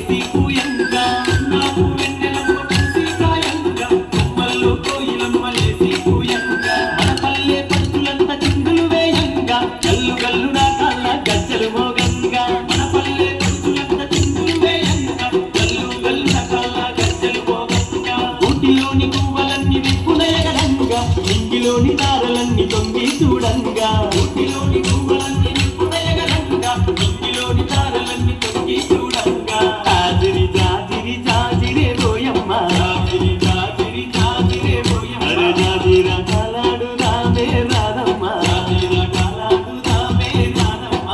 లేసి పూయంగా నాకు వెన్నెలమ్మ పూసి కాయంగా కొమ్మల్లో కోయిలమ్మ లేసి పూయంగా మన పల్లె పడుతులంత చిందులు వేయంగా గల్లు గల్లు నా కాళ్ళ గజ్జలు మోగంగా మన పల్లె పడుతులంత చిందులు వేయంగా గల్లు గల్లు నా కాళ్ళ గజ్జలు మోగంగా ఊటిలోని పువ్వులన్నీ విప్పునయగలంగా ఇంగిలోని దారలన్నీ తొంగి చూడంగా ఊటిలోని పువ్వులన్నీ విప్పునయగలంగా ఇంగిలోని దారలన్నీ తొంగి చూడంగా జాజిరి జాజిరి జాజిరే పోయమ్మ జాజిరి జాజిరి జాజిరే పోయమ్మ అరే జాజిరా కాలాడు రామే రాధమ్మ జాజిరా కాలాడు రామే రాధమ్మ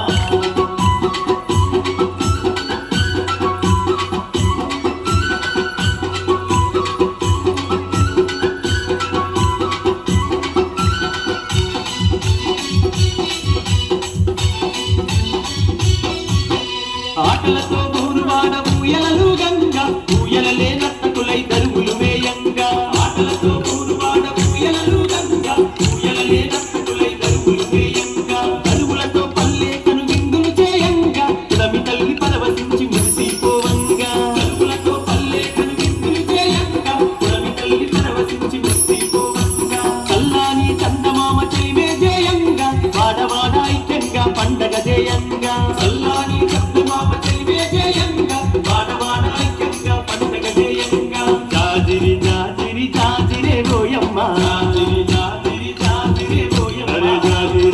ఆటలతో ఊరువాడ ఊయలలు గంగా ఊయలలే నర్తకులై దరువులు వేయంగా ఆటలతో ఊరువాడ ఊయలలు గంగా ఊయలలే నర్తకులై దరువులు వేయంగా దరువులతో పల్లె కనువిందులు చేయంగా కులమి తల్లి పరవశించి మురిసిపోవంగా దరువులతో పల్లె కనువిందులు చేయంగా కులమి తల్లి పరవశించి మురిసిపోవంగా చల్లాని చందమామ చెలిమే చేయంగా వాడవాడ ఐక్యంగా పండగ చేయంగా చల్లాని చందమామ చెలిమే చేయంగా వాడవాడ ఐక్యంగా పండగ చేయంగా జాజిరి జాజిరి జాజిరే పోయమ్మ జాజిరి జాజిరి జాజిరే పోయమ్మ అరే జాజిరి